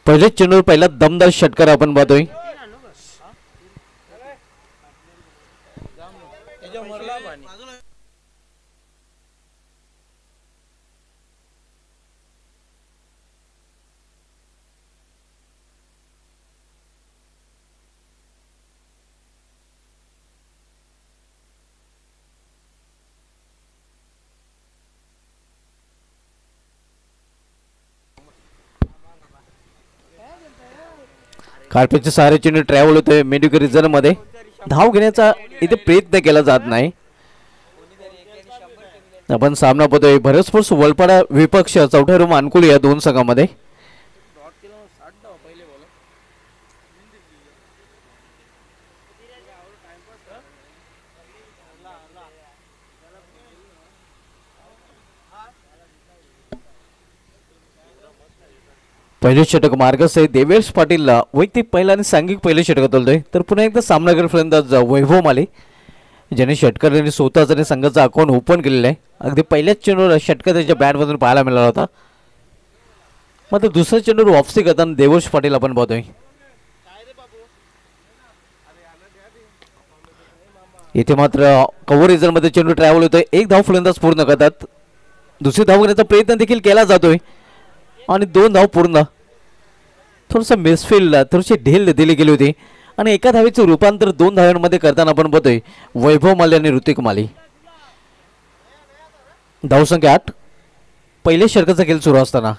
पहिले चेंडूवर पहिला दमदार षटकार आपण पाहतोय. कार्पेटचे सारे चेंडू ट्रॅव्हल होतोय मेडिकल रिझर्व मध्ये. धाव घेण्याचा इथे प्रयत्न केला जात नाही. आपण सामना पाहतोय भरसपूर वलपाडा विपक्ष चौथा रूम अनुकूल या दोन संघामध्ये. पहिले षटक मार्गस्थ देवेश पाटील वैयक्तिक पहिला आणि सांघिक पहिले षटक तोलतोय. तर पुन्हा एकदा सामनागर फलंदाज वैभव माले ज्याने षटकारांनी स्वतःच संघाचं अकाउंट ओपन केलेलं आहे. अगदी पहिल्याच चेंडूवर षटकार त्याच्या बॅटमधून पाहायला मिळाला होता. मात्र दुसऱ्या चेंडूवर वापसी करताना देवेश पाटील आपण पाहतोय. इथे मात्र कव्हर रिझनमध्ये चेंडू ट्रॅव्हल होतोय. एक धाव फलंदाज पूर्ण करतात. दुसरी धाव घेण्याचा प्रयत्न देखील केला जातोय आणि दोन धाव पूर्ण. थोडंसं मिसफील्ड थोडीशी ढील दिली गेली होती आणि एका धावेचं रूपांतर दोन धावांमध्ये करताना आपण बघतोय वैभव माले आणि ऋतिक माली. धावसंख्या 8. पहिले षटकाचा खेळ सुरू असताना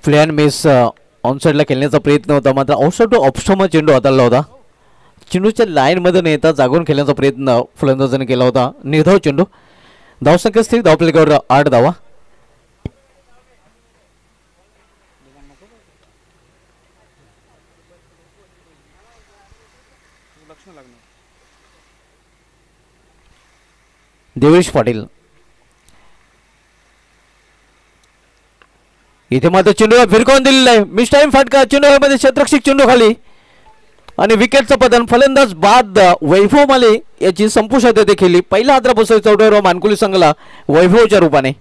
फ्लॅन मेस ऑनसाइडला खेळण्याचा प्रयत्न होता. मात्र आउटसाइड टू ऑप्शनमध्ये चेंडू हाताळला होता. चेंडूच्या लाईनमध्ये न येता जागून खेळण्याचा प्रयत्न फलंदाजाने केला होता. निर्धाव चेंडू. धावसंख्या स्थिर. धावफलकावर 8 धावा. देवेश पाटील इथे मात्र चेंडूला फिरकावून दिलेला आहे. मिस टाइम फटका. चेंडूमध्ये क्षेत्ररक्षक चेंडू खाली आणि विकेटचं पतन. फलंदाज बाद वैभव माले याची संपुष्टात येथे खेळली. पहिला हादरा बसतोय चौथ्या मानकुली संघाला वैभवच्या रूपाने.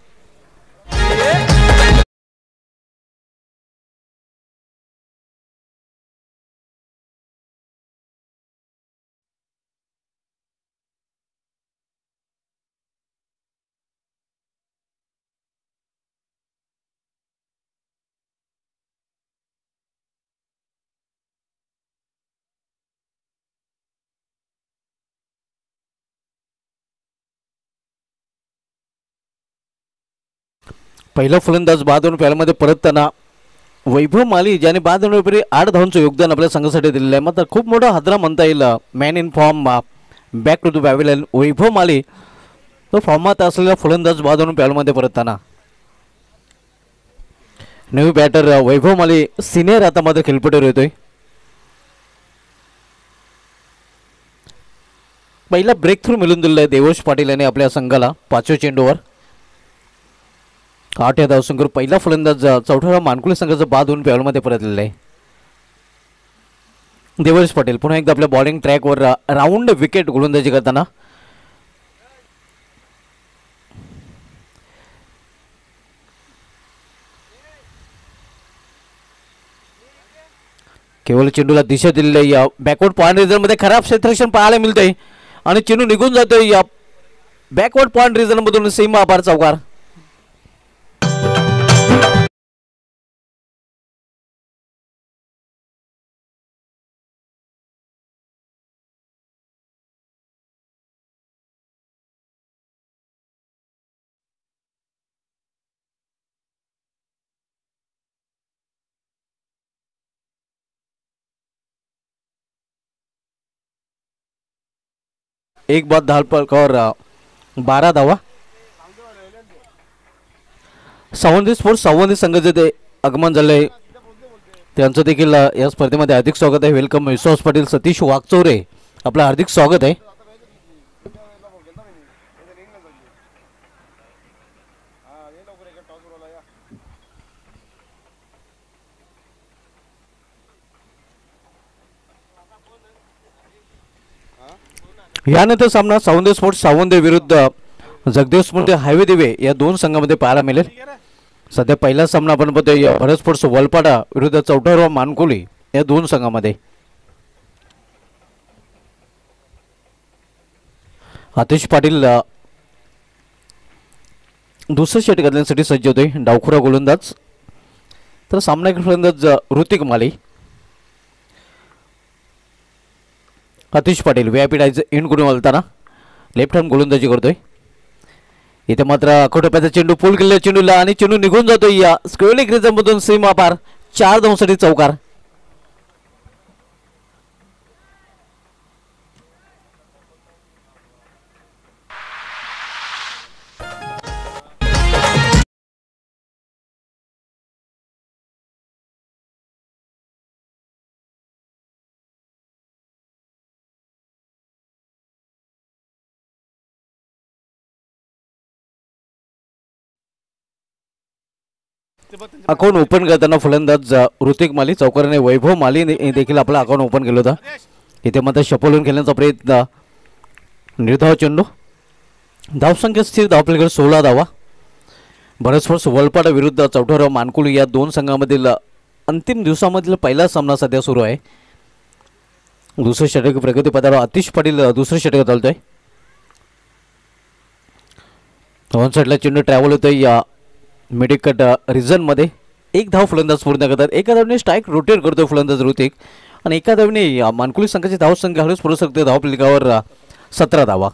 पहिला फलंदाज बाद होऊन पॅलमध्ये परतताना वैभव माली ज्याने बाद होण्यापूर्वी 8 धावांचं योगदान आपल्या संघासाठी दिलेलं आहे. मात्र खूप मोठा हादरा म्हणता येईल. Man in form back to the pavilion Vaibhav Mali तो फॉर्मात असलेला फलंदाज बाद होऊन पॅलमध्ये परतताना. नवी बॅटर वैभव माली सिनियर आता मात्र खेळपट्टीवर येतोय. पहिला ब्रेक थ्रू मिळून दिलेला आहे देवेश पाटील यांनी आपल्या संघाला 5व्या चेंडूवर. 8 या धावसंख्येवर पहिला फलंदाज चौथ्या मानकुली संघाचं बाद होऊन पॅव्हिलियनमध्ये परतलेला आहे. देवेश पाटील पुन्हा एकदा आपल्या बॉलिंग ट्रॅकवर राऊंड विकेट गोलंदाजी करताना. केवळ चेंडूला दिशा दिलेली आहे. या बॅकवर्ड पॉइंट रिझनमध्ये खराब क्षेत्ररक्षण पाहायला मिळतंय आणि चेंडू निघून जातोय या बॅकवर्ड पॉइंट रिझनमधून सीमा अपार चौकार. एक बाद 10 फलकावर 12 धावा. सावंत स्पोर्ट्स सावंत संघाचे ते आगमन झाले त्यांचं देखील या स्पर्धेमध्ये हार्दिक स्वागत आहे. वेलकम विश्वास पाटील सतीश वागचौरे आपलं हार्दिक स्वागत आहे. यानंतर सामना सावंत स्पोर्ट्स सावंत विरुद्ध जगदेव स्मृती हायवे दिवे या दोन संघामध्ये पाहायला मिळेल. सध्या पहिला सामना आपण बघतोय भरत स्पोर्ट्स वलपाडा विरुद्ध चौटारवा मानकोली या दोन संघामध्ये. आतिश पाटील दुसरं षटक घालण्यासाठी सज्ज होते. डावखुरा गोलंदाज तर सामना फलंदाज ऋतिक माली. आतिश पाटील व्यापी डायचं एंड करून वळताना लेफ्ट हँड गोलंदाजी करतोय. इथे मात्र अकोटप्याचा चेंडू पूल केलेल्या चेंडूला आणि चेंडू निघून जातोय या स्क्वेअर क्रिजमधून सीमा पार 4 धावांसाठी चौकार. अकाउंट ओपन करताना फलंदाज ऋतिक माली चौकाराने वैभव माली देखील आपला अकाउंट ओपन केलं होतं. इथे मात्र शपलून खेळण्याचा प्रयत्न निर्धाव चेंडू धावसंख्या स्थिर धावपलीकडे 16 धावा. भरत स्पोर्ट्स वलपाडा विरुद्ध चौठाराव मानकुली या दोन संघामधील अंतिम दिवसामधील पहिला सामना सध्या सुरू आहे. दुसरं षटक प्रगती पदावर आतिश पाटील दुसरं षटक चालतोय. दोन साईडला चेंडू ट्रॅव्हल होतोय या मिडकट रिझन मध्ये. एक धाव फलंदाज पूर्ण करतात. एका धावने स्ट्राईक रोटेट करतोय फलंदाज ऋतिक आणि एका धावने मानकुली संघाची धावसंख्या हळूच पुढे सरकते. धावपलिकावर 17 धावा.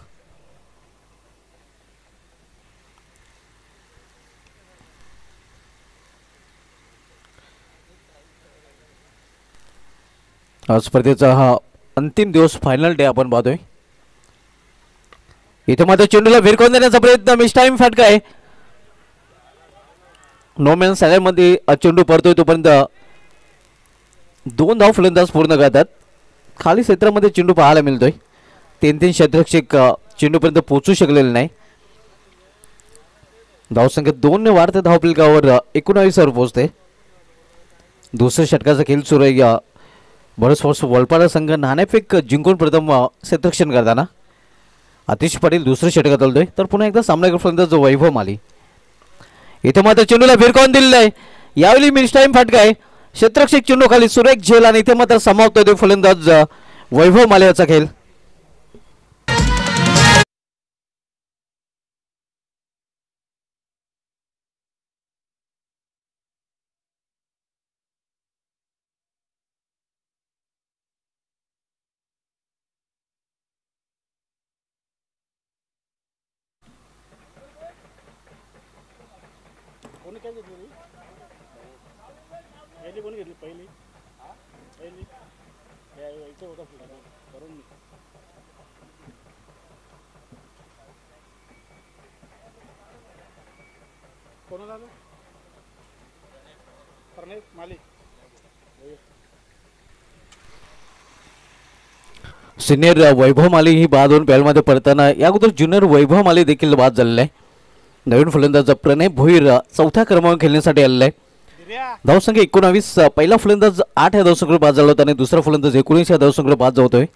स्पर्धेचा हा अंतिम दिवस फायनल डे आपण पाहतोय. इथे मात्र चेंडूला भिरकवून देण्याचा प्रयत्न मिस टाइम फटका आहे. नो मॅन सॅलरमध्ये चेंडू पडतोय तोपर्यंत 2 धाव फलंदाज पूर्ण करतात. खाली क्षेत्रामध्ये चेंडू पाहायला मिळतोय. 3-3 षटरक्षक चेंडूपर्यंत पोहोचू शकलेले नाही. धावसंख्या 2 ने वाढते. धावपलिकावर 19 वर पोहोचते. दुसऱ्या षटकाचा खेळ सुरू आहे. या भरत स्पोर्ट्स वलपाडा संघ नाणेफेक जिंकून प्रथम क्षेत्ररक्षण करताना आतिश पाटील दुसरं षटकात चालतोय. तर पुन्हा एकदा सामना फलंदाज वैभव माली. इथे मात्र चेंडूला भिरकावून दिलेला आहे. यावेळी मिस टाइम फटका आहे. क्षेत्ररक्षक चेंडू खाली सुरेख झेल आणि इथे मात्र समाप्त फलंदाज वैभव माले याचा खेळ. सिनियर वैभव माली ही बाद होऊन पॅलमध्ये पडताना या अगोदर ज्युनियर वैभव माली देखील बाद झालेला आहे. नवीन फलंदाज प्रणय भोईर चौथ्या क्रमांक खेळण्यासाठी आलेला आहे. धावसंख्या 19. पहिला फलंदाज 8 या धावसंख्येवर बाद झाला होता आणि दुसरा फलंदाज 19 या धावसंख्येवर बाद होतोय.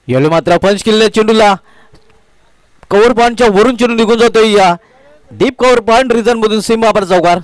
यावेळी मात्र पंच केलेल्या चेंडूला कव्हर पॉइंटच्या वरून चेंडू निघून जातोय या डीप कव्हर पॉइंट रिझन मधून सीमा पार चौकार.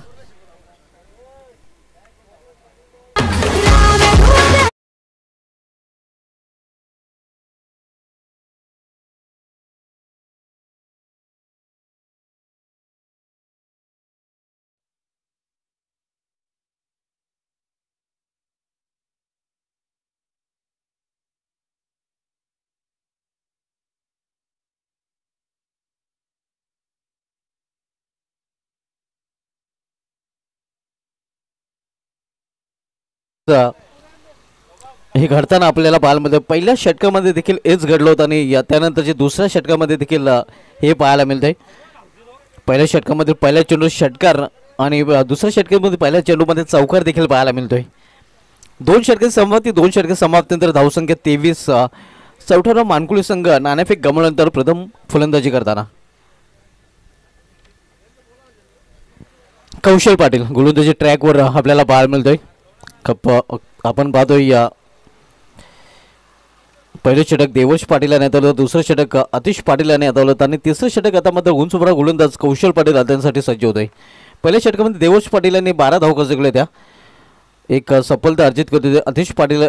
हे घडताना आपल्याला पाहायला मिळतं. पहिल्या षटकामध्ये देखील हेच घडलं होतं आणि त्यानंतरच्या दुसऱ्या षटकामध्ये देखील हे पाहायला मिळतंय. पहिल्या षटकामध्ये पहिल्या चेंडू षटकार आणि दुसऱ्या षटकामध्ये पहिल्या चेंडूमध्ये चौकार देखील पाहायला मिळतोय. 2 षटके समाप्ती 2 षटके समाप्तीनंतर धावसंख्या 23. चौथ्या मानकुळी संघ नाणेफेक गमावल्यानंतर प्रथम फलंदाजी करताना कौशल पाटील गोलंदाजी ट्रॅकवर आपल्याला पाहायला मिळतोय. आपण पाहतोय पहिलं षटक देवश पाटील याने हातावलं, दुसरं षटक आतिश पाटील याने हातावलं आणि तिसरं षटक आता मात्र उंचभरा गोलंदाज कौशल पाटील हातांसाठी सज्ज होत आहे. पहिल्या षटकामध्ये देवश पाटील यांनी 12 धावा जिंकल्या त्या एक सफलता अर्जित करते. आतिश पाटील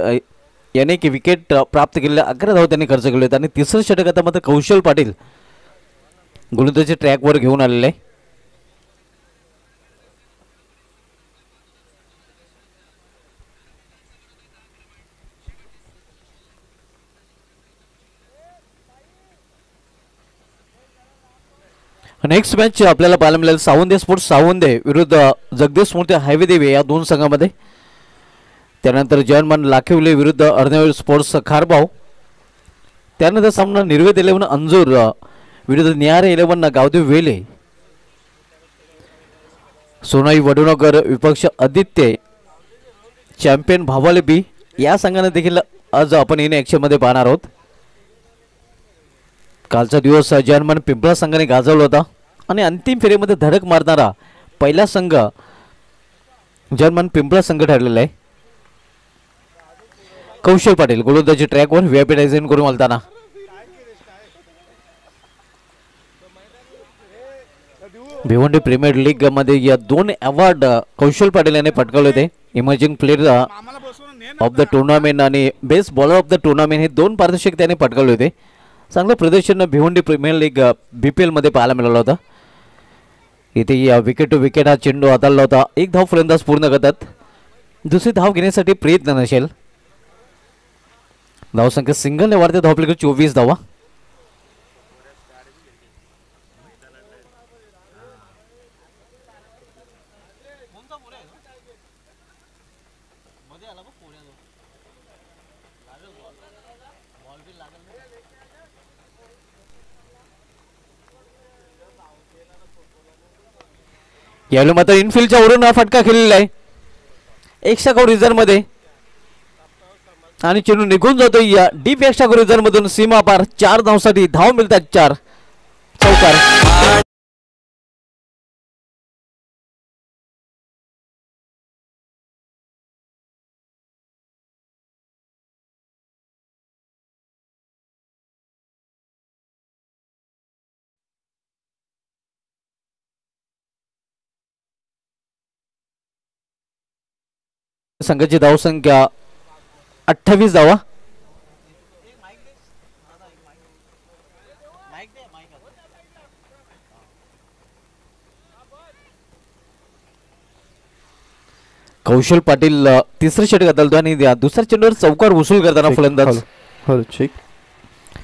याने एक विकेट प्राप्त केलेल्या 11 धावा त्यांनी खर्च केले आणि तिसरं षटक आता मात्र कौशल पाटील गोलंदाजी ट्रॅकवर घेऊन आलेले आहे. नेक्स्ट मॅच आपल्याला पाहायला मिळेल सावंदे स्पोर्ट्स सावंदे विरुद्ध जगदीश मूर्ती हायवे देवी या दोन संघामध्ये. त्यानंतर जयनमान लाखिवले विरुद्ध अर्णव स्पोर्ट्स खारबाव. त्यानंतर सामना निर्वेद 11 अंजूर विरुद्ध नियारे 11 गावदेव वेले. सोनाई वडुनगर विपक्ष आदित्य चॅम्पियन भावाले बी या संघाने देखील आज आपण येणे ॲक्शनमध्ये पाहणार आहोत. कालचा दिवस जयनमान पिंपळा संघाने गाजवला होता आणि अंतिम फेरीमध्ये धडक मारणारा पहिला संघ जयनमान पिंपळा संघ ठरलेला आहे. कौशल पाटील गोलंदाजी ट्रॅकवर व्हीआयपी डिझाईन करून आलताना भिवंडी प्रीमियर लीग मध्ये या 2 अवॉर्ड कौशल पाटील यांनी पटकावले होते. Emerging player of the tournament आणि best bowler of the tournament हे 2 पारितोषिक त्यांनी पटकावले होते. चांगलं प्रदर्शन भिवंडी प्रीमियर लीग BPL मध्ये पाहायला मिळालं होतं. इथे विकेट टू विकेट हा चेंडू हाताळला होता. 1 धाव फलंदाज पूर्ण करतात. दुसरी धाव घेण्यासाठी प्रयत्न नसेल. धावसंख्या सिंगलने वाढते. धावपलीकडे 24 धावा. यावेळी मात्र इनफिल्डच्या वरून हा फटका खेळलेला आहे. एक्स्ट्रा कव्हर रिझर्व मध्ये आणि चेंडू निघून जातो या डीप एक्स्ट्रा कव्हर रिझर्व मधून सीमा पार. 4 धावसाठी धाव मिळतात 4. चौकार. संघाची धावसंख्या 28 धावा. कौशल पाटील तिसरे षटक हाताळतो आणि दुसऱ्या चेंडूवर चौकार वसूल करताना फलंदाज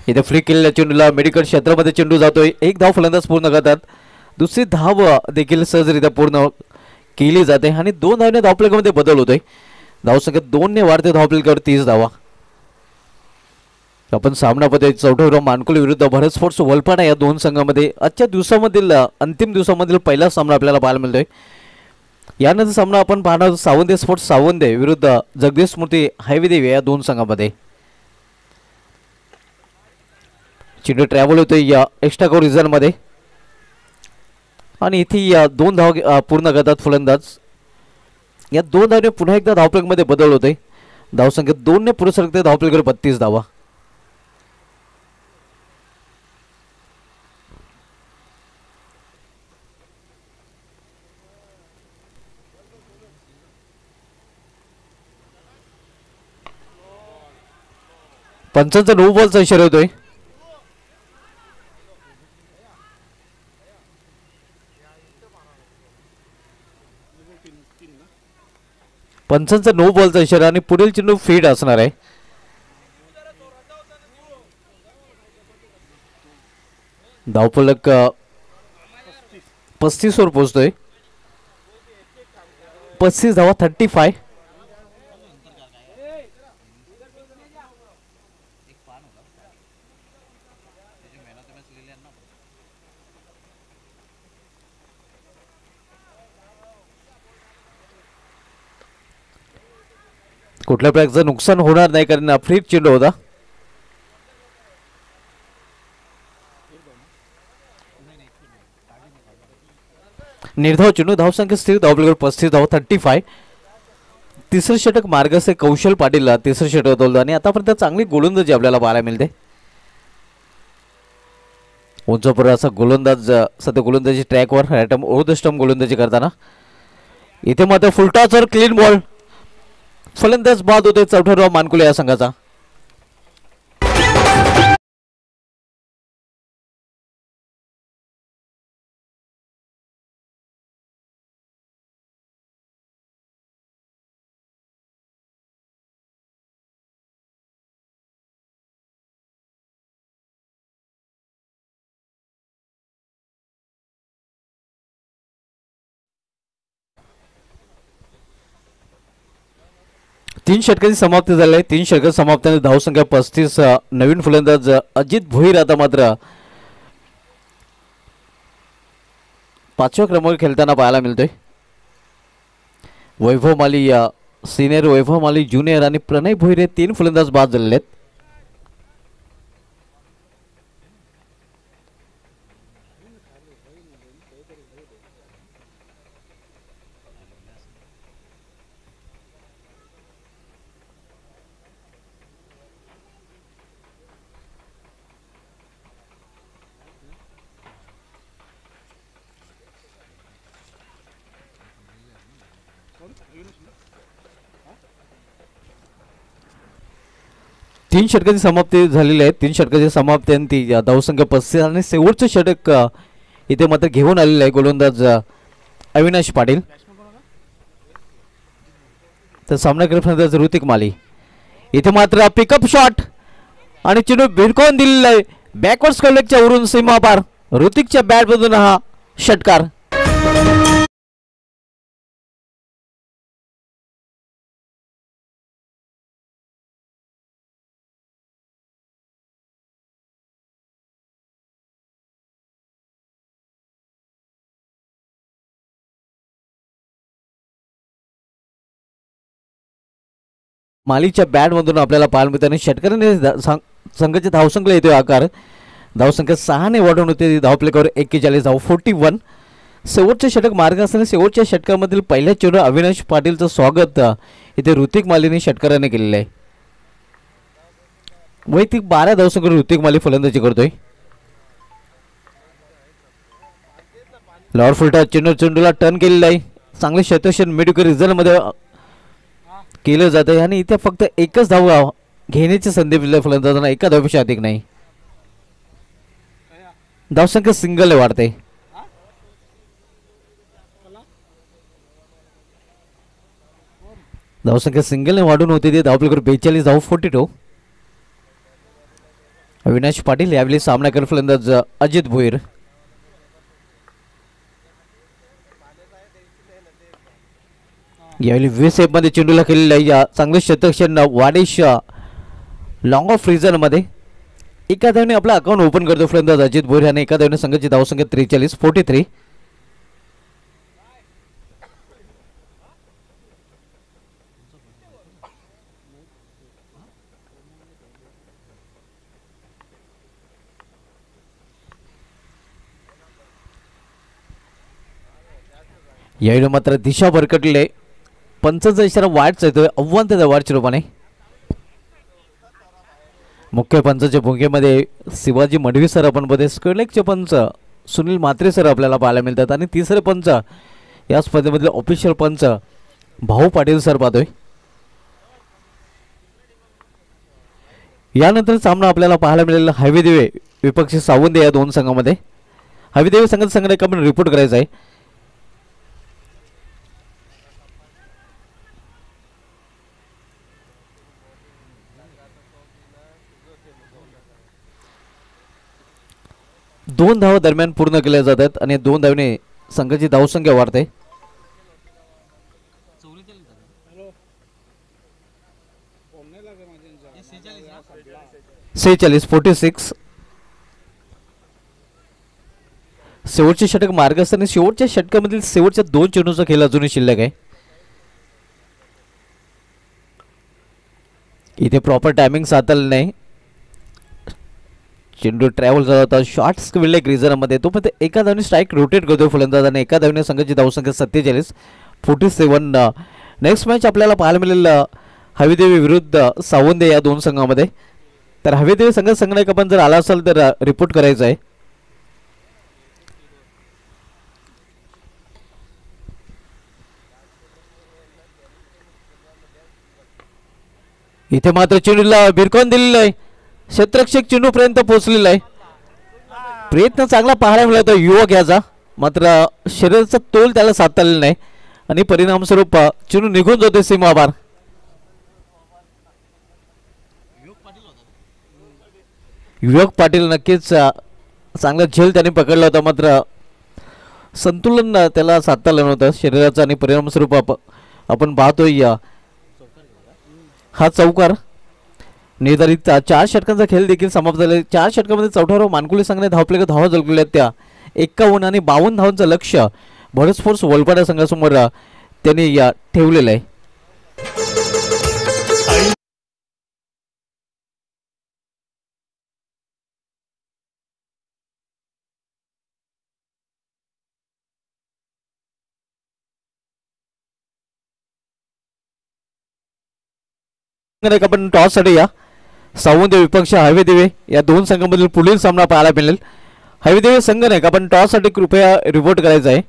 इथे फ्री केलेल्या चेंडूला मेडिकल क्षेत्रामध्ये चेंडू जातोय. 1 धाव फलंदाज पूर्ण करतात. दुसरी धाव देखील सहजरित्या पूर्ण केली जाते आणि 2 धावने धावफलकामध्ये बदल होतोय. धावसंख्या 2 ने वाढते. धावफलकावर 30 धावा. आपण सामना पद्धती चौथा मानकुली विरुद्ध भारत स्पोर्ट्स वलपाडा या 2 संघामध्ये आजच्या दिवसामधील अंतिम दिवसामधील पहिला सामना आपल्याला पाहायला मिळतोय. यानंतर सामना आपण पाहणार सावंदे स्पोर्ट्स सावंदे विरुद्ध जगदीश मूर्ती हायवे देवी या 2 संघामध्ये. चेंडू ट्रॅव्हल होतोय या एक्स्ट्रा कव्हर रिझर्व मध्ये आणि इथे या 2 धाव पूर्ण करतात फलंदाज. या 2 धावने पुन्हा एकदा धावफलकामध्ये बदल होते. धावसंख्या 2 ने पुढे सरकते. धावफलकावर 32 धावा. पंचांचा 9 बॉलचा इशारा होतोय. पंचांचा 9 बॉलचा इशारा आणि पुढील चेंडू फीड असणार आहे. धावफलक 35 वर पोहोचतोय. 35 धावा 35. कुठल्या प्रकारचं नुकसान होणार नाही कारण फ्रीज चेंडू होता. निर्धाव चेंडू, धावसंख्या स्थिर, धावपलीकडे 35 धाव, 35. तिसरं षटक मार्गस्थ कौशल पाटीलला तिसरं षटक होतं आणि आतापर्यंत चांगली गोलंदाजी आपल्याला पाहायला मिळते. उंचपुरा असा गोलंदाज सध्या गोलंदाजी ट्रॅकवर रॅटम ओढस्टम गोलंदाजी करताना. इथे मात्र फुलटॉसवर क्लीन बॉल, फलंदाज बाद होते. चौथाराव मानकुले या संघाचा. तीन षटकांची समाप्ती झाली आहे. 3 षटक समाप्तीने धावसंख्या 35. नवीन फलंदाज अजित भोईर आता मात्र 5व्या क्रमांकावर खेळताना पाहायला मिळतोय. वैभव माली सिनियर, वैभव माली ज्युनियर आणि प्रणय भोईर हे 3 फलंदाज बाद झालेले आहेत. तीन षटकाची समाप्ती झालेली आहे. 3 षटकाची समाप्ती आणि ती धावसंख्या 35 आणि शेवटचं षटक इथे मात्र घेऊन आलेलं आहे गोलंदाज अविनाश पाटील. तर सामना करत ऋतिक माली. इथे मात्र पिकअप शॉट आणि चेंडू भिरकवून दिलेला आहे बॅकवर्ड स्क्वेअरच्या वरून सीमा पार. ऋतिकच्या बॅटमधून हा षटकार. मालीच्या बॅटमधून आपल्याला पाहायला मिळते आणि षटकाराने संघाच्या धावसंख्येला येतोय आकार. धावसंख्या 6 ने वाढवून होते. धावपलेकावर 41 धाव, 41. शेवटचे षटक मार्ग असताना शेवटच्या षटकामधील पहिल्या चेंडू अविनाश पाटीलचं स्वागत इथे ऋतिक मालीने षटकाराने केलेलं आहे. वैयक्तिक 12 धावसंख्येवर ऋतिक माली फलंदाजी करतोय. लॉर फुलटा चेंडूला टर्न केलेला आहे. चांगले शतक्षण मिडविकेट रिझल्टमध्ये केलं जातं आणि इथे फक्त एकच धाव घेण्याची संधी दिली फलंदाजांना, एका धावेपेक्षा अधिक नाही. धावसंख्या सिंगल वाढते. धावसंख्या सिंगलने वाढून होते ते धावपलीकडे 42 धाव, 42. अविनाश पाटील यावेळी सामना करत फलंदाज अजित भोईर. यावेळी 20 मध्ये चेंडूला केलेलं आहे. चांगले शतक्षण वाडेश लॉंग ऑफ रिझन मध्ये एका धावने आपला अकाउंट ओपन करतो फलंदाज अजित भोईर आणि एका धावने संघाची धावसंख्या 43, 43. यावेळी मात्र दिशा भरकटले. पंचांचा इशारा वाढचा येतोय आव्हान त्या वाढच्या रूपाने. मुख्य पंचाच्या भूमिकेमध्ये शिवाजी मडवी सर आपण मध्ये स्क्वेअरलेगचे पंच सुनील म्हात्रे सर आपल्याला पाहायला मिळतात आणि तिसरे पंच या स्पर्धेमधले ऑफिशियल पंच भाऊ पाटील सर पाहतोय. यानंतर सामना आपल्याला पाहायला मिळालेला हवेदेवे विपक्षी सावंत या दोन संघामध्ये. हवेदेवे संघाचा संघ आपण रिपोर्ट करायचा आहे. दोन धावा दरम्यान पूर्ण केल्या जातात आणि 2 धावने संघाची धावसंख्या वाढते. 46, 46. शेवटचे षटक मार्ग असताना शेवटच्या षटकामधील शेवटच्या 2 चेंडूचा खेळ अजूनही शिल्लक आहे. इथे प्रॉपर टायमिंग साधलं नाही. चेंडू ट्रॅव्हल झाला होता. शॉर्ट्स विल्ले ग्रीजरमध्ये तो पण ते एका धावने स्ट्राईक रोटेट करतोय फलंदाज आणि एका धावने संघाची धावसंख्या 47. नेक्स्ट मॅच आपल्याला पाहायला मिळेल हवीदेवी विरुद्ध सावंदे या दोन संघामध्ये. तर हवीदेवी संघनायक आपण जर आला असाल तर रिपोर्ट करायचं आहे. इथे मात्र चेंडूला भिरकवून दिलेलं आहे. क्षेत्ररक्षक चेंडूपर्यंत पोहोचलेला आहे. प्रयत्न चांगला पाहायला मिळतो युवक याचा, मात्र शरीराचा तोल त्याला साधता आलेला नाही आणि परिणामस्वरूप चेंडू निघून जातो सीमाबाहेर. युवक पाटील नक्कीच चांगला झेल त्याने पकडला होता, मात्र संतुलन त्याला साधता आलं नव्हतं शरीराचं आणि परिणामस्वरूप आपण पाहतोय हा चौकार निर्धारित 4 षटकांचा खेळ देखील समाप्त झाला. 4 षटकामध्ये 14 मानकुली संघाने धावपले धावा झळकलेल्या त्या 51 आणि 52 धावांचं लक्ष्य भरत स्पोर्ट्स वलपाडा संघासमोर त्यांनी ठेवलेलं आहे. आपण टॉस साठी या सावंत विपक्ष हवेदेवे या दोन संघांमधील पुढील सामना पाहायला मिळेल. हवेदेवे संघ नाही का आपण टॉस साठी कृपया रिपोर्ट करायचा आहे.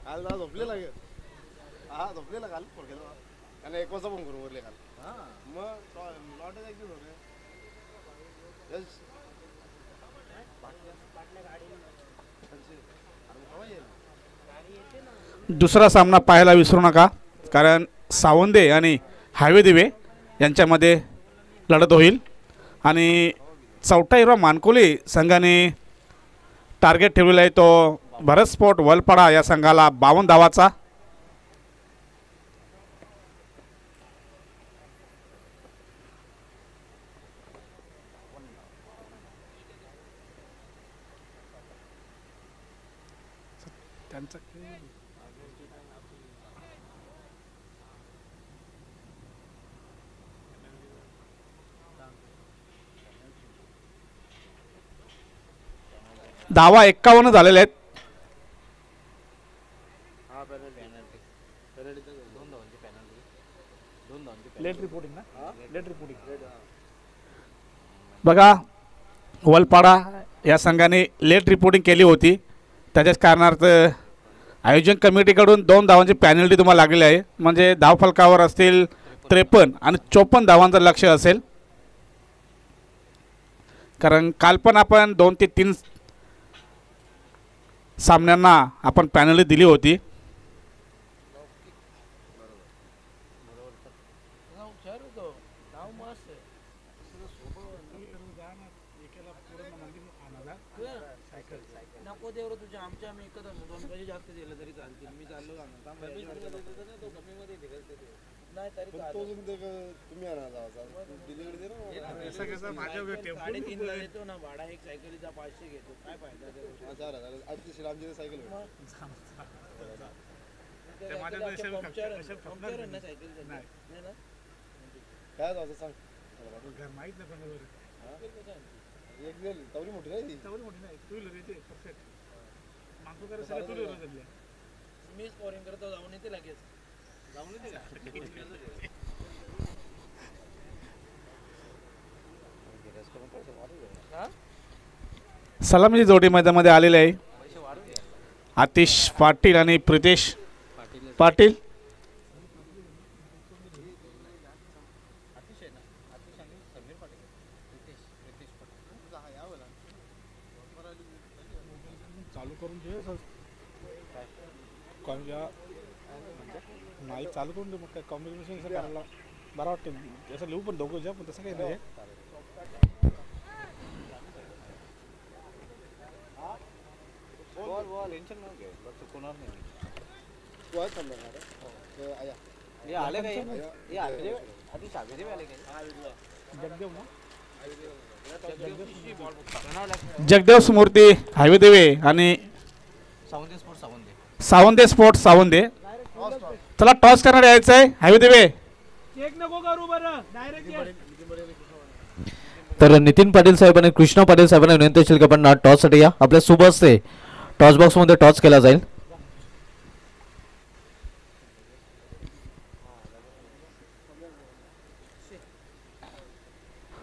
काल दादा झोपलेला गे हा झोपलेला काल फोडकेला आणि 1 वाजता फोन करून वरले काल मग लॉट जायची होते. दुसरा सामना पाहायला विसरू नका, कारण सावंदे आणि हवेदेवे यांच्यामध्ये लढत होईल आणि चौथा हिरो मानकोली संघाने टार्गेट ठेवलेला आहे तो भरत स्पोर्ट वलपाडा या संघाला 52 धावाचा. धावा 51 झालेले आहेत. बघा वलपाडा या संघाने लेट रिपोर्टिंग केली होती, त्याच्याच कारणार्थ आयोजन कमिटीकडून 2 धावांची पॅनल्टी तुम्हाला लागली आहे. म्हणजे धावफलकावर असतील 53 आणि 54 धावांचं लक्ष असेल, कारण काल पण आपण 2 ते 3 सामन्यांना आपण पॅनल्टी दिली होती. तुम्ही आणा डिलिव्हरी दे ना भाडा एक सायकलीचा 500 घेतो काय फायदा 4000 आमची सायकल काय जायचं सांग माहित नाही एक तवरी मोठी नाही टू व्हीलर येते परफेक्ट मी स्कोरिंग करतो जाऊन येते लगेच सलामीची जोडी मैदानामध्ये आलेली आहे. आतिश पाटील आणि प्रितेश पाटील. चालू करून घे नाही चालू करून दे मग काय कॉम्बिनेशन असं करायला बरं वाटतं. असं लिहू पण दोघं ज्या पण तसं काही नाही. जगदेव स्मूर्ती हायवे देवे आणि सावंदे स्पोर्ट सावंदे. चला टॉस करणार यायचं आहे हायवे देवे. तर नितीन पाटील साहेब आणि कृष्णा पाटील साहेबांना विनंती असेल की आपण टॉससाठी या. आपल्या सोबत असते टॉस बॉक्समध्ये टॉस केला जाईल.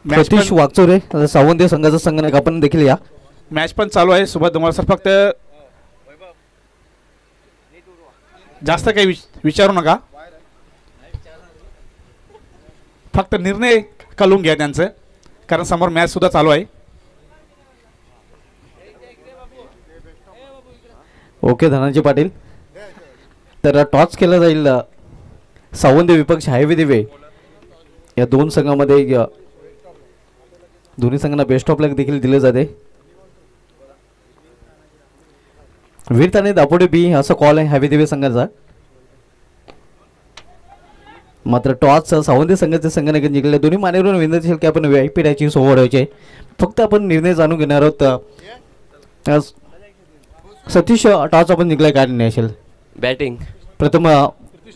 सतीश वागचोरे सावंत संघाचा संघटक आपण देखील या. मॅच पण चालू आहे. सुभाष धुमाळ सर फक्त जास्त काही विचारू नका. फक्त निर्णय कळून घ्या त्यांचं, कारण समोर मॅच सुद्धा चालू आहे. ओके धनंजय पाटील. तर टॉस केला जाईल सावंत विपक्ष हायवे दिवे या दोन संघामध्ये. दोन्ही संघांना बेस्ट ऑफ लक देखील दिले जाते. वीर आणि दापोडे बी असा कॉल आहे हायवे दिवे संघाचा. मात्र टॉस सावंत संघाचे संघाने जिंकले. दोन्ही मान्यवर विनंती की आपण VIP डॅची सोडवायचे. फक्त आपण निर्णय जाणून घेणार आहोत. सतीश टॉस आपण जिंकलाय काय निर्णय असेल? बॅटिंग प्रथम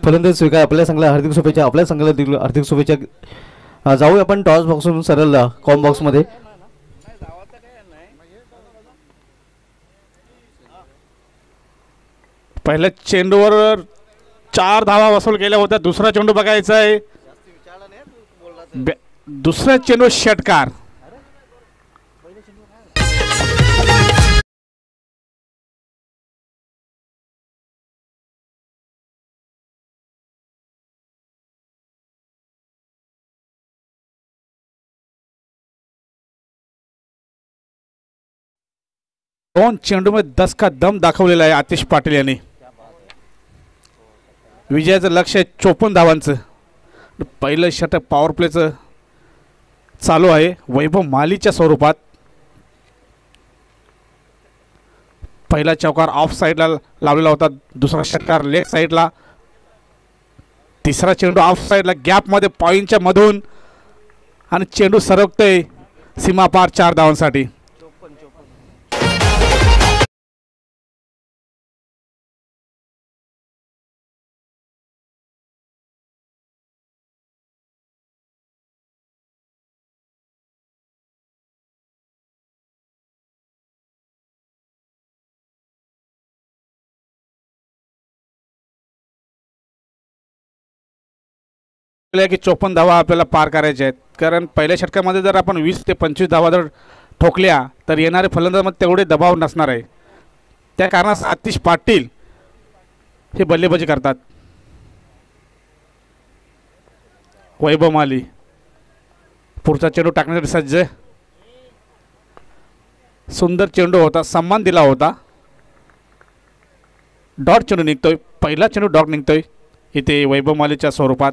फलंदाज स्वीकार. आपल्या संघाला हार्दिक शुभेच्छा. आपल्या संघाला देखील हार्दिक शुभेच्छा. जाऊया आपण टॉस बॉक्सवरून सरळ कॉम बॉक्समध्ये. पहिल्या चेंडूवर 4 धावा वसूल केल्या होत्या. दुसरा चेंडू बघायचा आहे. दुसरा चेंडू षटकार. दोन चेंडूमध्ये 10 का दम दाखवलेला आहे आतिश पाटील यांनी. विजयाचं लक्ष आहे 54 धावांचं. पहिलं षटक पॉवर प्लेचं चालू आहे वैभव मालीच्या स्वरूपात. पहिला चौकार ऑफ साईडला लावलेला होता. दुसरा षटकार लेग साईडला. तिसरा चेंडू ऑफ साईडला गॅपमध्ये पॉईंटच्या मधून आणि चेंडू सरकतोय सीमापार 4 धावांसाठी. की 54 धावा आपल्याला पार करायच्या आहेत. कारण पहिल्या षटकामध्ये जर आपण 20 ते 25 धावा जर ठोकल्या तर येणारे फलंदाजामध्ये तेवढे दबाव नसणार आहे. त्या कारणास आतिश पाटील हे बल्लेबाजी करतात. वैभव माली पुढचा चेंडू टाकण्यासाठी सज्ज. सुंदर चेंडू होता. सन्मान दिला होता. डॉट चेंडू निघतोय. पहिला चेंडू डॉट निघतोय इथे वैभव मालीच्या स्वरूपात.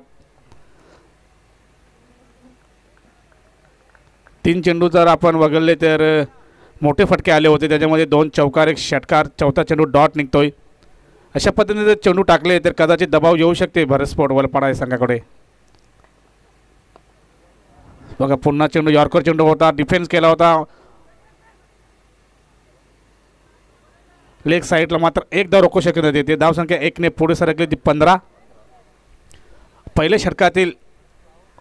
3 चेंडू जर आपण वगळले तर मोठे फटके आले होते. त्याच्यामध्ये 2 चौकार 1 षटकार. चौथा चेंडू डॉट निघतोय. अशा पद्धतीने जर चेंडू टाकले तर कदाचित दबाव येऊ शकते भारत स्पोर्ट वलपाडा संघाकडे. बघा पुन्हा चेंडू यॉर्कर चेंडू होता. डिफेन्स केला होता. लेग साईडला मात्र एकदा रोखू शकत होते. ते धावसंख्या 1 ने पुढे सरकली ती 15. पहिल्या षटकातील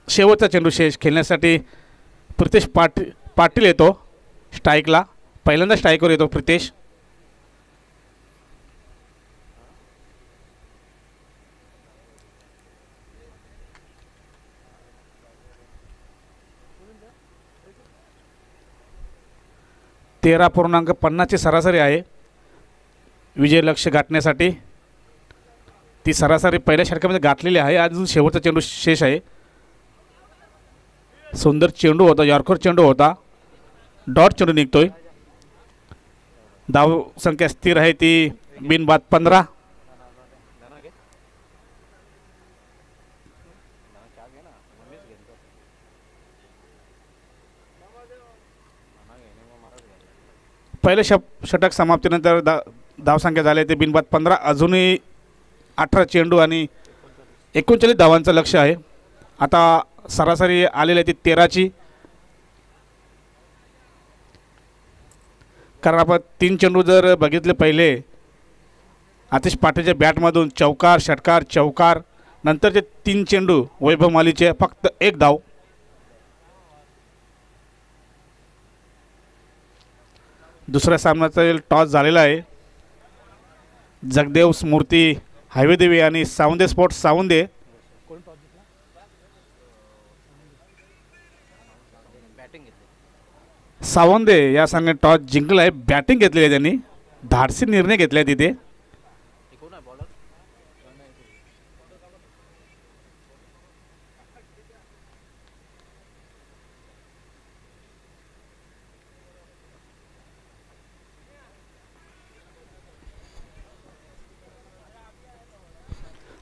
शेवटचा चेंडू शेष खेळण्यासाठी प्रितेश पाटील येतो स्ट्राईकला. पहिल्यांदा स्ट्राईकवर येतो प्रितेश. 13.50ची सरासरी आहे विजय लक्ष्य गाठण्यासाठी. ती सरासरी पहिल्या षटकामध्ये गाठलेली आहे. अजून शेवटचा चेंडू शेष आहे. सुंदर चेंडू होता, यॉर्कर चेंडू होता, डॉट चेंडू निघतोय. धाव संख्या स्थिर आहे ती बिनबाद 15. पहिले षटक समाप्तीनंतर धावसंख्या झाली ते बिनबाद 15. अजूनही 18 चेंडू आणि 39 धावांचं लक्ष आहे. आता सरासरी आलेली आहे ती 13ची. कारण आपण 3 चेंडू जर बघितले पहिले आतिश पाटीलच्या बॅटमधून चौकार षटकार चौकार, नंतरचे 3 चेंडू वैभव मालीचे फक्त 1 धाव. दुसऱ्या सामन्याचा टॉस झालेला आहे. जगदेव स्मृती हायवेदेवी आणि सावंदे स्पोर्ट्स सावंदे. सावंदे या संघाने टॉस जिंकला आहे. बॅटिंग घेतलेली आहे त्यांनी. धाडसी निर्णय घेतला आहे तिथे.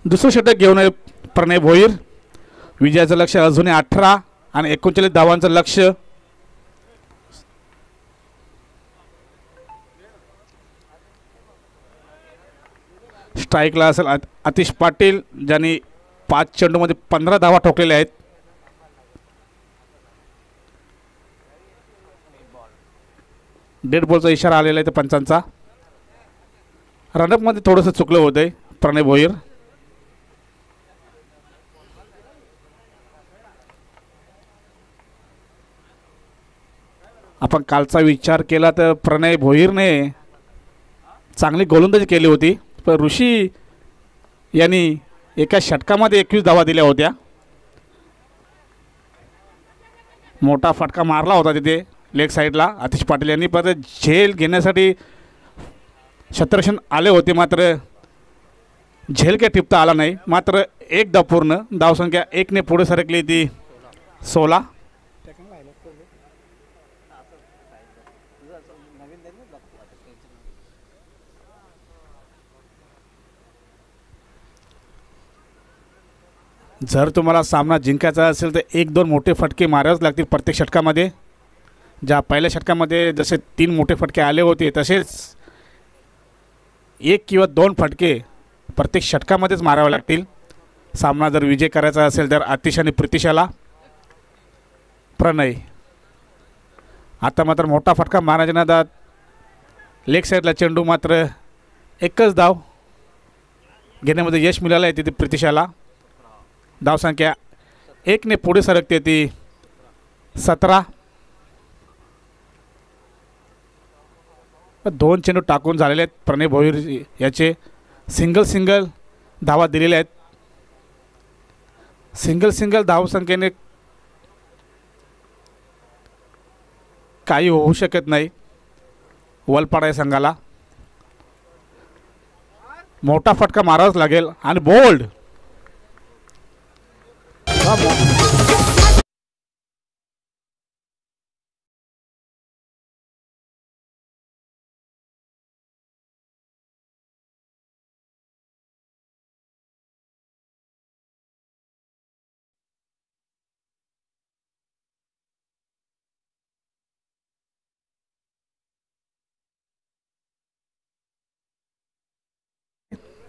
दुसरं षटक घेऊन आहे प्रणय भोईर. विजयाचं लक्ष अजूनही 18 आणि 39 धावांचं लक्ष. स्ट्राईकला असेल आतिश पाटील ज्यांनी 5 चेंडूमध्ये 15 धावा ठोकलेल्या आहेत. डेड बॉलचा इशारा आलेला आहे तर पंचांचा. रनअपमध्ये थोडंसं चुकलं होतंय प्रणय भोईर. आपण कालचा विचार केला तर प्रणय भोईरने चांगली गोलंदाजी केली होती, पण ऋषी यांनी एका षटकामध्ये 21 धावा दिल्या होत्या. मोठा फटका मारला होता तिथे लेग साईडला आतिश पाटील यांनी, पण झेल घेण्यासाठी क्षेत्ररक्षण आले होते, मात्र झेल काही टिपता आला नाही. मात्र 1 धाव पूर्ण. धावसंख्या 1ने पुढे सरकली ती 16. जर तुम्हाला सामना जिंकायचा असेल तर 1-2 मोठे फटके मारावेच लागतील प्रत्येक षटकामध्ये. ज्या पहिल्या षटकामध्ये जसे 3 मोठे फटके आले होते तसेच 1 किंवा 2 फटके प्रत्येक षटकामध्येच मारावे लागतील. सामना जर विजय करायचा असेल तर आतिश आणि प्रितिशाला. प्रणय आता मात्र मोठा फटका मारायच्या नादात लेग साईडला चेंडू, मात्र 1च धाव घेण्यामध्ये यश मिळालं आहे तिथे प्रितिशाला. धावसंख्या 1ने पुढे सरकते ती 17. 2 चेंडू टाकून झालेले आहेत प्रणय भोईर याचे. सिंगल धावा दिलेल्या आहेत. सिंगल धावसंख्येने काही होऊ शकत नाही वलपाडा या संघाला. मोठा फटका मारावाच लागेल आणि बोल्ड.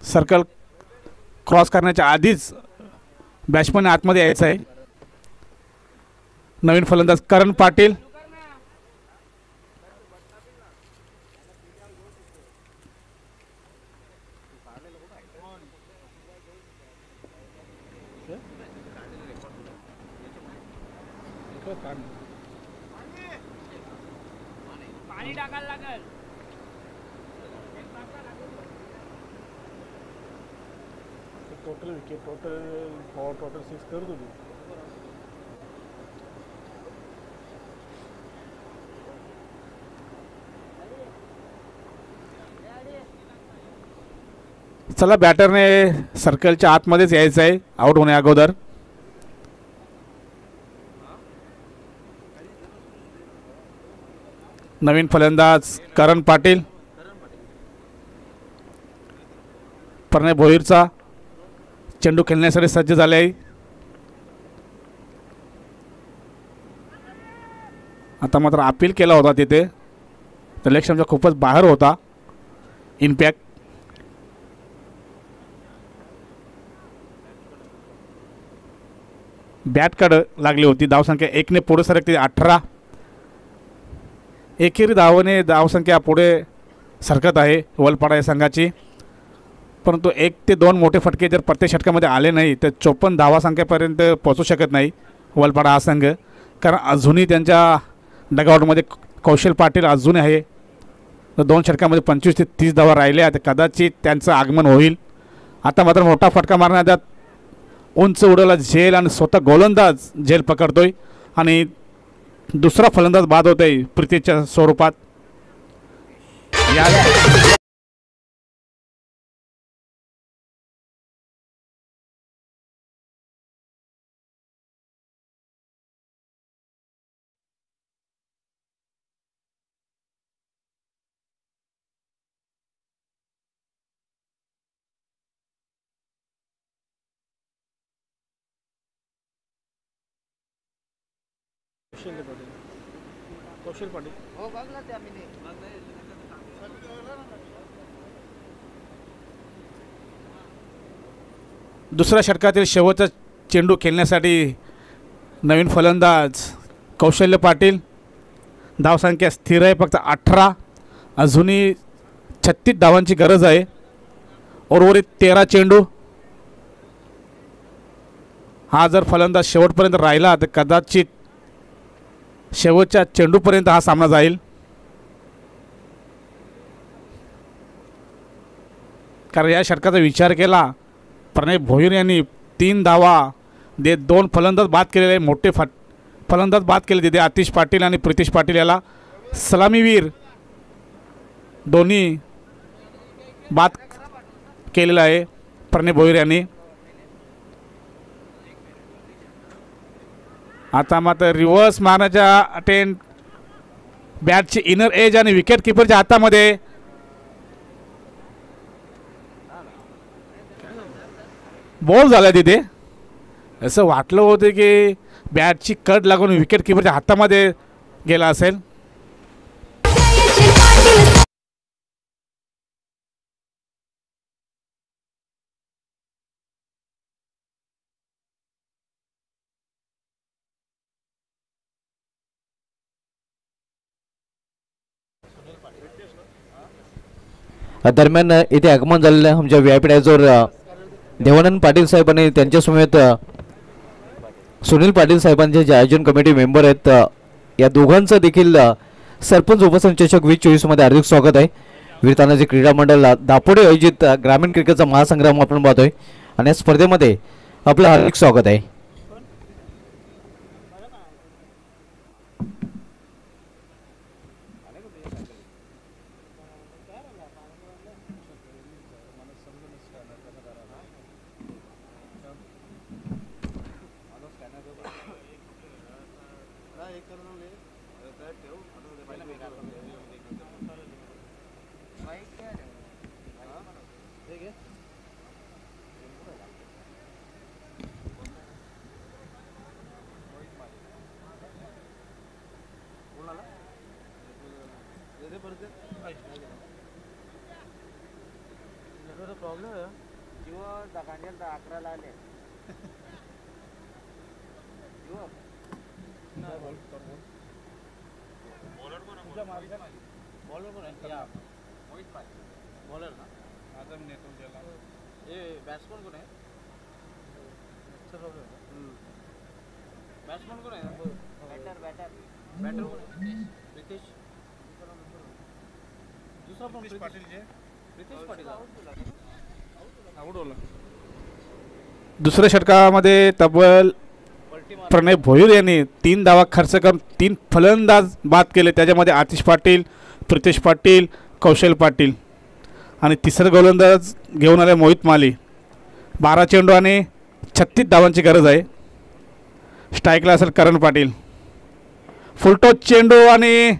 सर्कल क्रॉस करण्याच्या आधीच बॅट्समन आतमध्ये यायचं आहे. नवीन फलंदाज करण पाटील. पाणी टाकायला लागेल. टोटल विकेट टोटल 6 कर दो. चला बॅटरने सर्कलच्या आतमध्येच यायचं आहे आउट होण्या अगोदर. नवीन फलंदाज करण पाटील. प्रणय भोईरचा चेंडू खेळण्यासाठी सज्ज झाले आहे. आता मात्र अपील केला होता तिथे, तर इलेक्शनचा खूपच बाहेर होता इम्पॅक्ट. बॅटकडं लागली होती. धावसंख्या 1ने पुढे सरकते 18. एकेरी धावने धावसंख्या पुढे सरकत आहे वलपाडा या संघाची. परंतु 1 ते 2 मोठे फटके जर प्रत्येक षटकामध्ये आले नाही तर 54 धावासंख्येपर्यंत पोहोचू शकत नाही वलपाडा हा संघ. कारण अजूनही त्यांच्या डगआउटमध्ये कौशल पाटील अजून आहे. 2 षटकामध्ये 25 ते 30 धावा राहिल्या, तर कदाचित त्यांचं आगमन होईल. आता मात्र मोठा फटका मारण्यात उंच उडवला झेल आणि स्वतः गोलंदाज झेल पकडतोय आणि दुसरा फलंदाज बाद होतोय प्रीतीच्या स्वरूपात. कौशल पाटील. दुसऱ्या षटकातील शेवटचा चेंडू खेळण्यासाठी नवीन फलंदाज कौशल्य पाटील. धावसंख्या स्थिर आहे फक्त 18. अजूनही 36 धावांची गरज आहे. उर्वरित 13 चेंडू. हा जर फलंदाज शेवटपर्यंत राहिला तर कदाचित शेवटच्या चेंडूपर्यंत हा सामना जाईल. कारण या षटकाचा विचार केला प्रणय भोईर यांनी 3 धावा देत 2 फलंदाज बाद केलेले. मोठे फलंदाज बाद केले तिथे आतिश पाटील आणि प्रितेश पाटील याला. सलामीवीर दोन्ही बाद केलेला आहे प्रणय भोईर यांनी. आता मात्र रिव्हर्स मारण्याच्या अटेम्प्ट, बॅटची इनर एज आणि विकेट किपरच्या हातामध्ये. बॉल झाला तिथे. असं वाटलं होतं की बॅटची कट लागून विकेट किपरच्या हातामध्ये गेला असेल. दरम्यान इथे आगमन झालेलं आमच्या VIP डायझोर देवानंद पाटील साहेब आणि त्यांच्यासमवेत सुनील पाटील साहेबांचे जे आयोजन कमिटी मेंबर आहेत, या दोघांचं देखील सरपंच उपसंचालक 2024 मध्ये हार्दिक स्वागत आहे. वीर तानाजी क्रीडा मंडळ दापोडे आयोजित ग्रामीण क्रिकेटचा महासंग्राम आपण पाहतोय आणि या स्पर्धेमध्ये आपलं हार्दिक स्वागत आहे. दुसऱ्या षटकामध्ये तब्बल प्रणय भोईर यांनी 3 धावा खर्च करून 3 फलंदाज बाद केले. त्याच्यामध्ये आतिश पाटील, प्रितेश पाटील, कौशल पाटील आणि तिसरं गोलंदाज घेऊन आले मोहित माली. 12 चेंडू आणि 36 धावांची गरज आहे. स्ट्राईकला असेल करण पाटील. फुलटॉस चेंडू आणि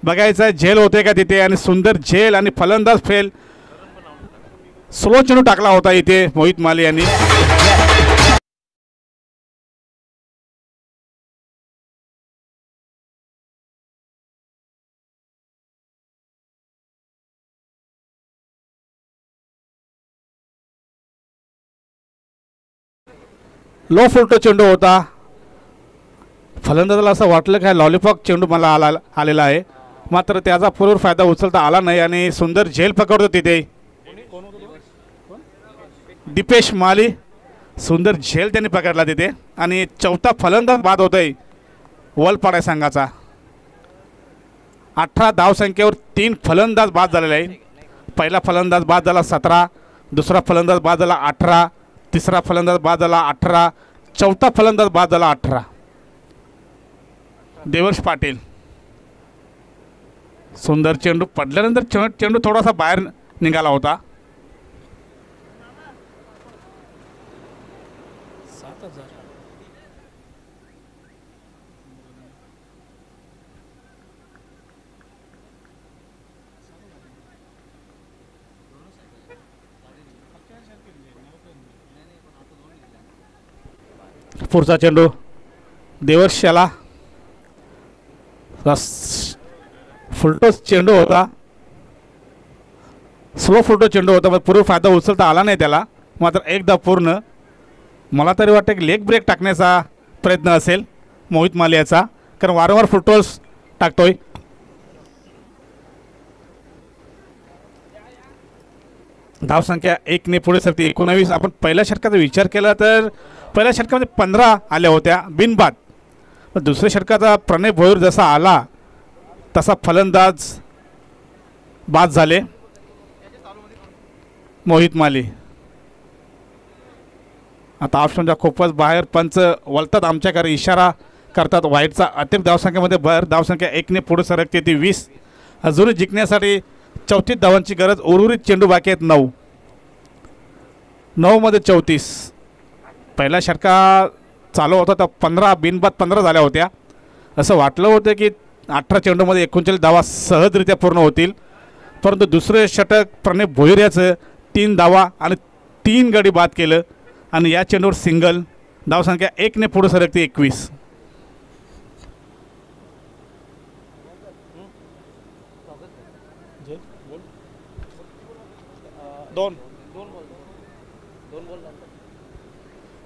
बघायचं आहे झेल होते का तिथे, आणि सुंदर झेल आणि फलंदाज फेल. स्लो चेंडू टाकला होता इथे मोहित माली यांनी. लो फुलटॉस चेंडू होता. फलंदाजाला असं वाटलं काय लॉलीपॉप चेंडू मला आलेला आहे, मात्र त्याचा पुरेपूर फायदा उचलता आला नाही आणि सुंदर झेल पकडतो तिथे दीपेश माली. सुंदर झेल त्यांनी पकडला तिथे आणि चौथा फलंदाज बाद होतोय वलपाडा संघाचा. 18 धावसंख्येवर 3 फलंदाज बाद झालेले आहे. पहिला फलंदाज बाद झाला 17, दुसरा फलंदाज बाद झाला 18, तिसरा फलंदाज बाद झाला 18, चौथा फलंदाज बाद झाला 18. देवर्ष पाटील. सुंदर चेंडू पडल्यानंतर चेंडू थोडासा बाहेर निघाला होता. पुढचा चेंडू देवर्ष याला फुलटॉस चेंडू होता. स्लो फुलटॉस चेंडू होता, पण पूर्ण फायदा उचलता आला नाही त्याला. मात्र एकदा पूर्ण मला तरी वाटतं की लेग ब्रेक टाकण्याचा प्रयत्न असेल मोहित माली याचा, कारण वारंवार फुलटॉस टाकतोय. धावसंख्या 1 ने पुढे सरते 19. आपण पहिल्या षटकाचा विचार केला तर पहिल्या षटकामध्ये 15 आल्या होत्या बिनबाद. दुसऱ्या षटकाचा प्रणय भोईर जसा आला तसा फलंदाज बाद झाले मोहित माली. आता ऑप्शनच्या खूपच बाहेर पंच वळतात आमच्याकडे, इशारा करतात वाईटचा. अतिरिक्त धावसंख्येमध्ये भर. धावसंख्या 1 ने पुढे सरकते ती 20. अजूनही जिंकण्यासाठी 34 धावांची गरज. उर्वरित चेंडू बाकी आहेत 9. 9 मध्ये 34. पहिला षटका चालू होता तर 15 बिनबाद 15 झाल्या होत्या. असं वाटलं होतं की 18 चेंडूमध्ये 39 धावा सहजरित्या पूर्ण होतील, परंतु दुसरे षटक प्रणय भोईर याचं 3 धावा आणि 3 गडी बाद केलं आणि या चेंडूवर सिंगल. धावसंख्या 1 ने पुढे सरकते 21.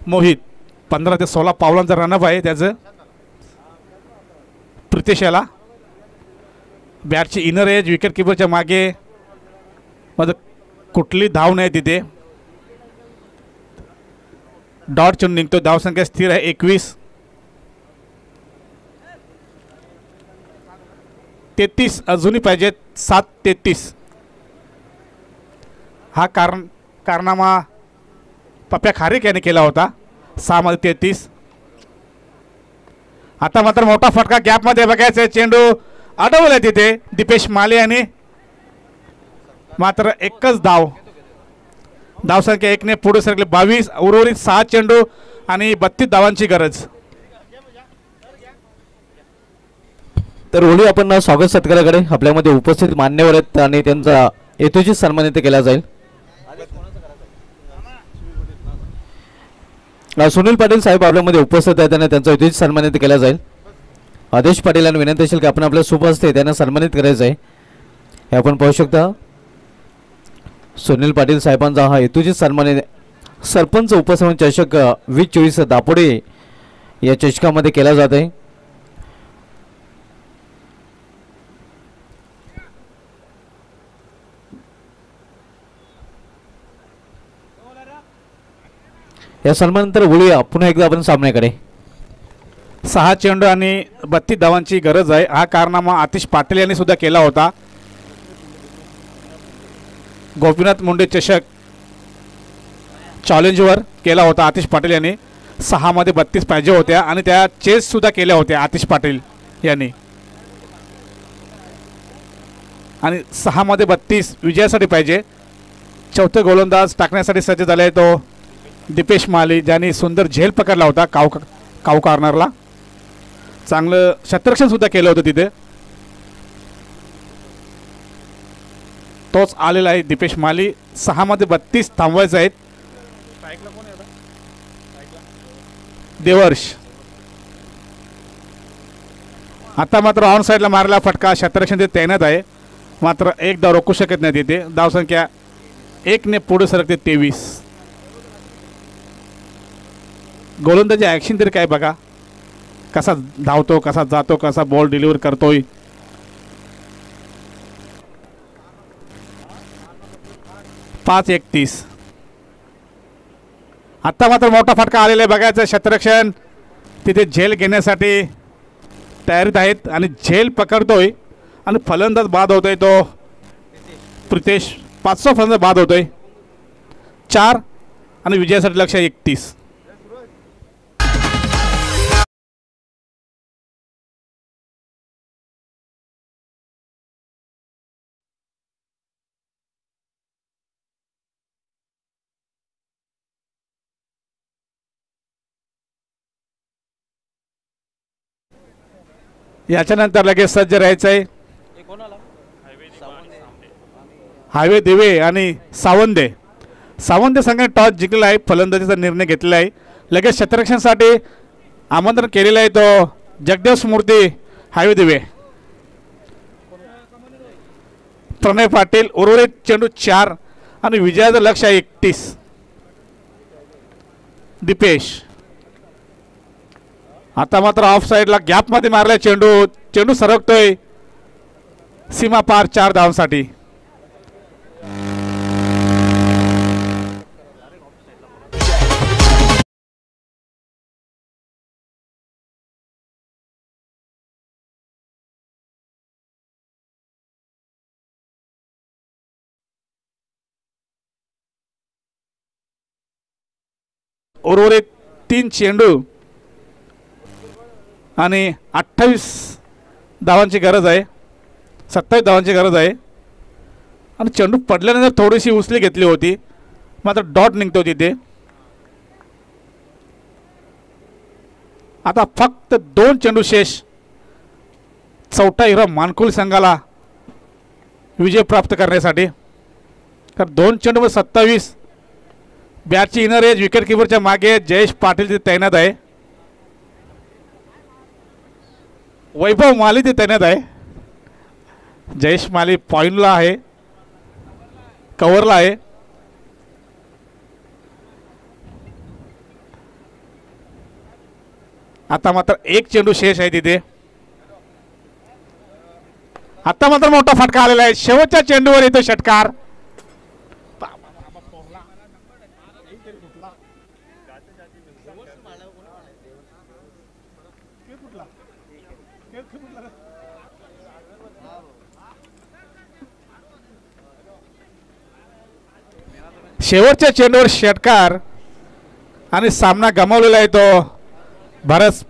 मोहित 15 ते 16 पावलांचा रनअप आहे त्याचं. प्रितेश याला बॅटची इनर एज विकेट किपरच्या मागे मध्ये कुठली धाव नाही तिथे. डॉट चेंडू निघतो. धावसंख्या स्थिर आहे 21. 33 अजूनही पाहिजेत. 7-33 हा कारनामा पप्या खारीक याने केला होता. 6 मध्ये 33. आता मात्र मोठा फटका गॅपमध्ये बघायचा. चेंडू अडवला तिथे दीपेश माली यांनी, मात्र एकच धाव. धावसंख्या 1 ने पुढे सरकले 22. उर्वरित 6 चेंडू आणि 32 धावांची गरज. तर ओळी आपण स्वागत सत्काराकडे आपल्यामध्ये उपस्थित मान्यवर आहेत आणि त्यांचा हेतूची सन्मानित केला जाईल. सुनील पाटील साहेब आपल्यामध्ये उपस्थित आहेत आणि त्यांचा हेतूची सन्मानित केला जाईल. आदेश पाटील यांना विनंती असेल की आपण आपल्या सोबत असते त्यांना सन्मानित करायचं आहे. हे आपण पाहू शकता. सुनील पाटील साहेबांचा हा हेतूची सन्मानित सरपंच उपसरपंच चषक 2024 दापोडे या चषकामध्ये केला जात आहे. या सन्मानानंतर वळूया पुन्हा एकदा आपण सामन्याकडे. 6 चेंडू आणि 32 धावांची गरज आहे. हा कारनामा आतिश पाटील यांनी सुद्धा केला होता. गोपीनाथ मुंडे चषक चॅलेंजवर केला होता आतिश पाटील यांनी. 6 मध्ये 32 पाहिजे होत्या आणि त्या चेस सुद्धा केल्या होत्या आतिश पाटील यांनी. आणि 6 मध्ये 32 विजयासाठी पाहिजे. चौथे गोलंदाज टाकण्यासाठी सज्ज झाला आहे तो दीपेश माली, ज्यांनी सुंदर झेल पकडला होता काऊ कॉर्नरला. चांगलं शतरक्षण सुद्धा केलं होतं तिथे. तोच आलेला आहे दीपेश माली. 6 मध्ये 32 थांबवायचे आहेत. देवर्ष आता मात्र ऑन साईडला मारला फटका, क्षेत्ररक्षण ते तैनात आहे. मात्र एक धाव रोखू शकत नाही तिथे. धावसंख्या 1 ने पुढे सरकते 23. गोलंदाजी ॲक्शन तरी काय बघा, कसा धावतो, कसा जातो, कसा बॉल डिलिव्हर करतोय. पाच 31. आता मात्र मोठा फटका आलेला आहे. बघायचं क्षेत्ररक्षण तिथे झेल घेण्यासाठी तयारीत आहेत आणि झेल पकडतोय आणि फलंदाज बाद होतोय तो प्रितेश. 500 फलंदाज बाद होतोय. 4 आणि विजयासाठी लक्ष 31. याच्यानंतर लगेच सज्ज राहायचं आहे हायवे दिवे आणि सावंदे. सावंदे संघाने टॉस जिंकलेला आहे. फलंदाजीचा निर्णय घेतलेला आहे. लगेच क्षेत्ररक्षणासाठी आमंत्रण केलेलं आहे तो जगदेव स्मृती हायवे दिवे. प्रणय पाटील. उर्वरित चेंडू 4 आणि विजयाचं लक्ष आहे 31. दीपेश आता मात्र ऑफ साईडला गॅपमध्ये मारलाय चेंडू सरकतोय सीमा पार 4 धावांसाठी. उर्वरित 3 चेंडू आणि 28 धावांची गरज आहे. 27 धावांची गरज आहे. आणि चेंडू पडल्यानंतर थोडीशी उचली घेतली होती, मात्र डॉट निघतो तिथे. आता फक्त 2 चेंडू शेष. चौथा हिरा मानकुल संघाला विजय प्राप्त करण्यासाठी. तर 2 चेंडू 27. बॅटची इनर एज विकेट किपरच्या मागे जयेश पाटील तिथे तैनात आहे. वैभव माली ते तैनात आहे. जयेश माली पॉईंटला आहे, कव्हरला आहे. आता मात्र 1 चेंडू शेष आहे तिथे. आता मात्र मोठा फटका आलेला आहे. शेवटच्या चेंडूवर येतो षटकार. शेवटच्या चेंडूवर षटकार आणि सामना गमावलेला आहे तो भारत